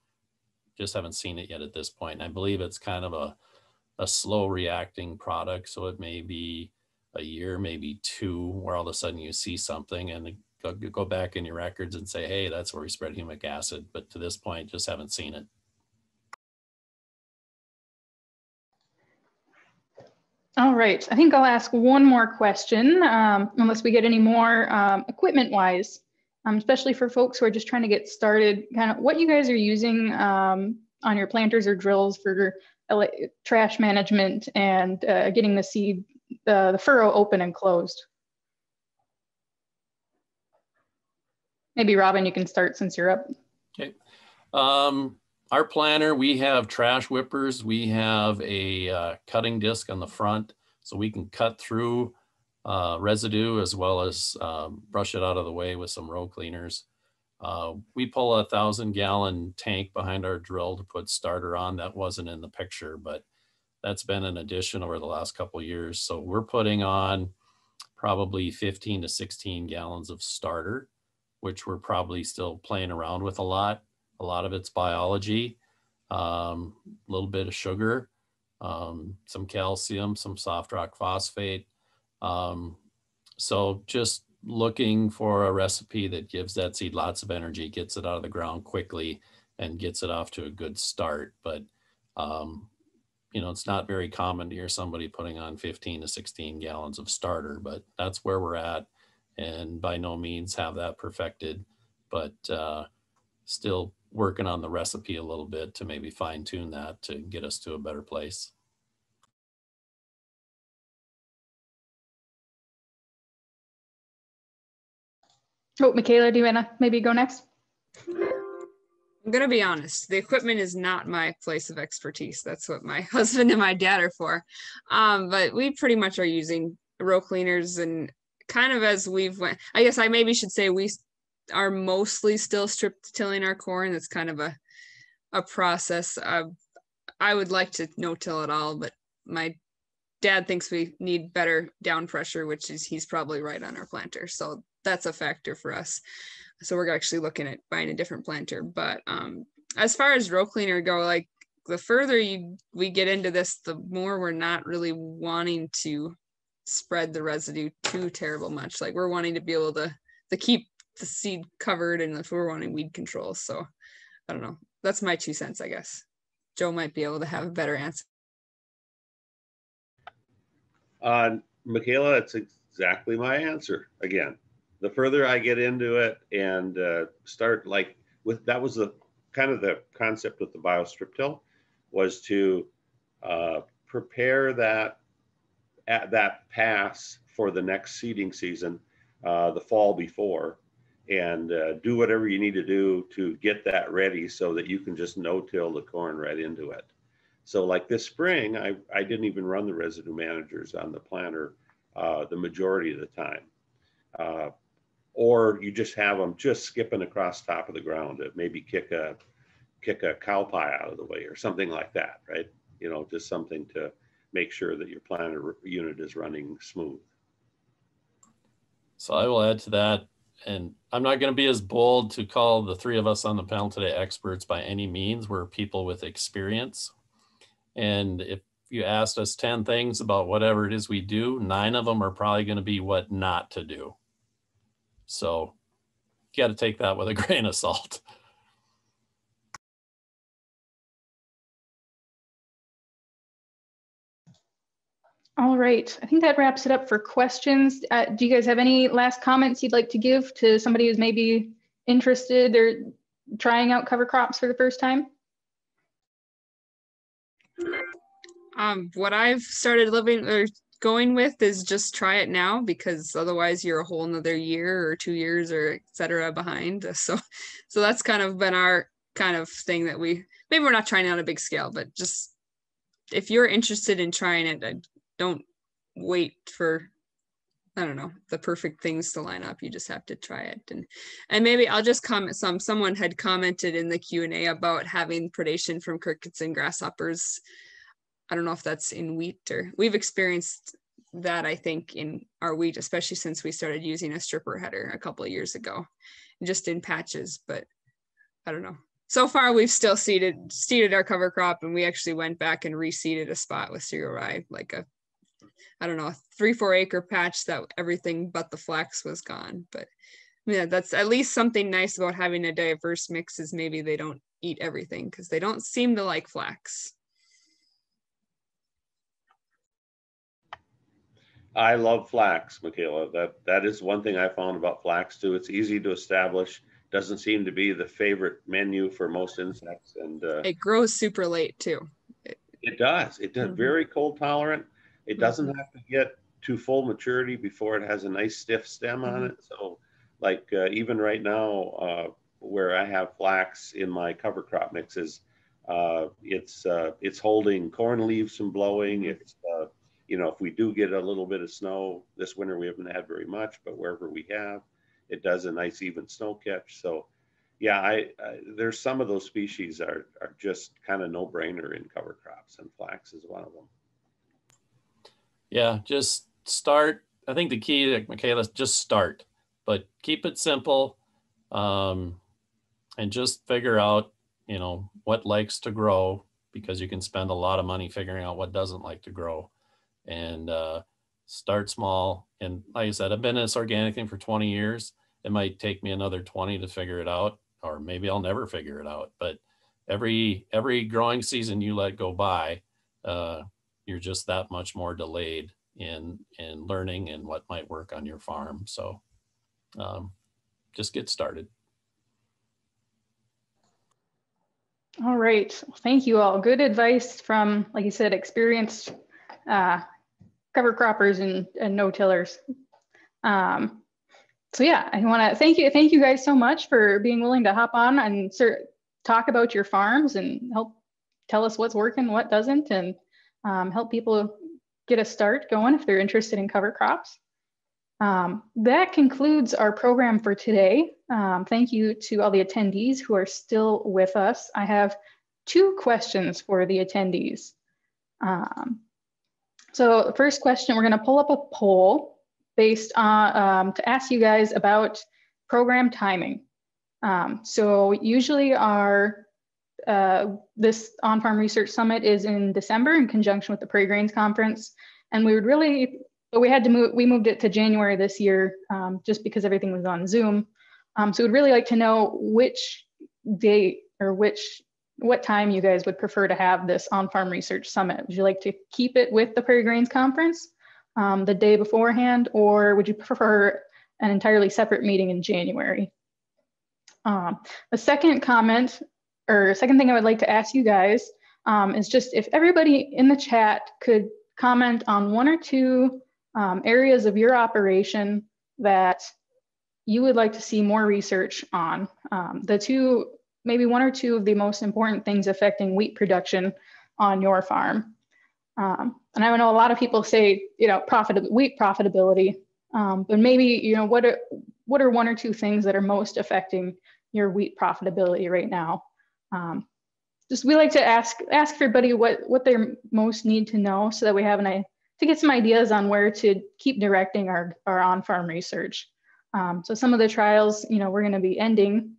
S4: just haven't seen it yet at this point. And I believe it's kind of a slow reacting product. So it may be a year, maybe two, where all of a sudden you see something and go back in your records and say, hey, that's where we spread humic acid. But to this point, just haven't seen it.
S1: All right, I think I'll ask one more question, unless we get any more equipment-wise, especially for folks who are just trying to get started, kind of what you guys are using on your planters or drills for trash management and getting the seed, the furrow open and closed. Maybe Robin, you can start since you're up. Okay.
S4: Our planter, we have trash whippers. We have a cutting disc on the front, so we can cut through residue as well as brush it out of the way with some row cleaners. We pull a 1,000-gallon tank behind our drill to put starter on. That wasn't in the picture, but that's been an addition over the last couple of years. So we're putting on probably 15 to 16 gallons of starter, which we're probably still playing around with a lot. A lot of it's biology, a little bit of sugar, some calcium, some soft rock phosphate. So just looking for a recipe that gives that seed lots of energy, gets it out of the ground quickly, and gets it off to a good start. But, you know, it's not very common to hear somebody putting on 15 to 16 gallons of starter, but that's where we're at. And by no means have that perfected, but still working on the recipe a little bit to maybe fine tune that to get us to a better place.
S1: Oh, Michaela, do you want to maybe go next?
S2: I'm going to be honest. The equipment is not my place of expertise. That's what my husband and my dad are for. But we pretty much are using row cleaners, and kind of as we've went, I guess I maybe should say we are mostly still strip tilling our corn. It's kind of a process. I would like to no-till it all, but my dad thinks we need better down pressure, which is he's probably right on our planter. So that's a factor for us. So we're actually looking at buying a different planter. But as far as row cleaner go, like the further we get into this, the more we're not really wanting to spread the residue too terrible much. Like we're wanting to be able to keep the seed covered, and if we're wanting weed control. So I don't know. That's my 2 cents, I guess. Joe might be able to have a better answer.
S3: Michaela, that's exactly my answer. Again, the further I get into it and start like with, that was the kind of the concept with the biostrip till, was to prepare that pass for the next seeding season, the fall before, and do whatever you need to do to get that ready so that you can just no-till the corn right into it. So like this spring, I didn't even run the residue managers on the planter the majority of the time. Or you just have them just skipping across top of the ground to maybe kick a cow pie out of the way or something like that, right? You know, just something to make sure that your planter unit is running smooth.
S4: So I will add to that, and I'm not going to be as bold to call the three of us on the panel today experts by any means. We're people with experience. And if you asked us 10 things about whatever it is we do, 9 of them are probably going to be what not to do. So you got to take that with a grain of salt.
S1: All right, I think that wraps it up for questions. Do you guys have any last comments you'd like to give to somebody who's maybe interested or trying out cover crops for the first time?
S2: What I've started living or going with is just try it now, because otherwise you're a whole another year or 2 years or et cetera behind. So that's kind of been our kind of thing that maybe we're not trying it on a big scale, but just if you're interested in trying it, don't wait for, I don't know, the perfect things to line up. You just have to try it. And maybe I'll just comment someone had commented in the Q&A about having predation from crickets and grasshoppers. I don't know if that's in wheat, or we've experienced that, I think, in our wheat, especially since we started using a stripper header a couple of years ago, just in patches, but I don't know. So far, we've still seeded our cover crop, and we actually went back and reseeded a spot with cereal rye, like a 3-4 acre patch that everything but the flax was gone. But yeah, that's at least something nice about having a diverse mix, is maybe they don't eat everything, because they don't seem to like flax.
S3: I love flax, Michaela. That is one thing I found about flax too. It's easy to establish. Doesn't seem to be the favorite menu for most insects, and
S2: it grows super late too.
S3: It does. It does. Very cold tolerant. It doesn't have to get to full maturity before it has a nice stiff stem on it. So, like even right now, where I have flax in my cover crop mixes, it's holding corn leaves from blowing. It's if we do get a little bit of snow this winter, we haven't had very much, but wherever we have, it does a nice even snow catch. So yeah, there's some of those species are just kind of no-brainer in cover crops, and flax is one of them.
S4: Yeah, just start. I think the key to Michaela is just start, but keep it simple, and just figure out, what likes to grow, because you can spend a lot of money figuring out what doesn't like to grow, and start small. And like I said, I've been in this organic thing for 20 years. It might take me another 20 to figure it out, or maybe I'll never figure it out. But every growing season you let go by, you're just that much more delayed in learning and what might work on your farm. So just get started.
S1: All right. Thank you all. Good advice from, like you said, experienced cover croppers and no-tillers. So yeah, I want to thank you guys so much for being willing to hop on and talk about your farms and help tell us what's working, what doesn't, and help people get a start going if they're interested in cover crops. That concludes our program for today. Thank you to all the attendees who are still with us. I have 2 questions for the attendees. So the first question, we're going to pull up a poll based on to ask you guys about program timing. So usually this On-Farm Research Summit is in December in conjunction with the Prairie Grains Conference, and we moved it to January this year just because everything was on Zoom. So we'd really like to know which date or what time you guys would prefer to have this On-Farm Research Summit. Would you like to keep it with the Prairie Grains Conference the day beforehand, or would you prefer an entirely separate meeting in January? The second thing I would like to ask you guys is just if everybody in the chat could comment on 1 or 2 areas of your operation that you would like to see more research on. Maybe 1 or 2 of the most important things affecting wheat production on your farm. And I know a lot of people say, wheat profitability, but maybe, what are 1 or 2 things that are most affecting your wheat profitability right now? We like to ask everybody what they most need to know, so that we have to get some ideas on where to keep directing our on-farm research. So some of the trials, we're going to be ending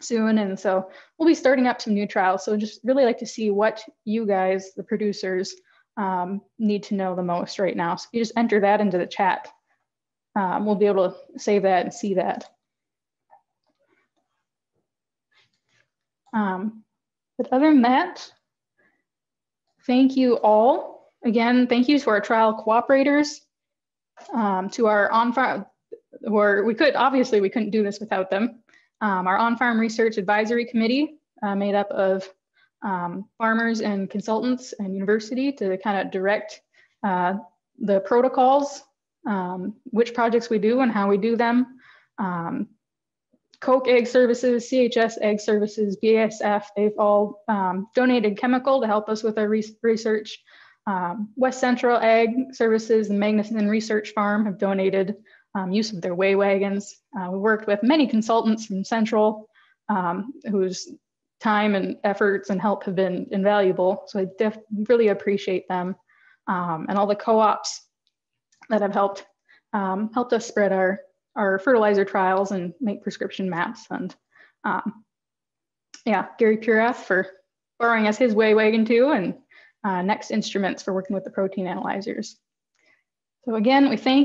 S1: soon, and so we'll be starting up some new trials. So just really like to see what you guys, the producers, need to know the most right now. So you just enter that into the chat. we'll be able to save that and see that. But other than that, thank you all. Again, thank you to our trial cooperators, to our on-farm, or we couldn't do this without them. Our on-farm research advisory committee, made up of farmers and consultants and university, to kind of direct the protocols, which projects we do and how we do them. Koch Ag Services, CHS Ag Services, BASF, they've all donated chemical to help us with our research. West Central Ag Services and Magnuson Research Farm have donated use of their weigh wagons. We worked with many consultants from Central whose time and efforts and help have been invaluable. So I really appreciate them, and all the co-ops that have helped us spread our fertilizer trials and make prescription maps. And yeah, Gary Purath for borrowing us his weigh wagon too, and Next Instruments for working with the protein analyzers. So again, we thank you.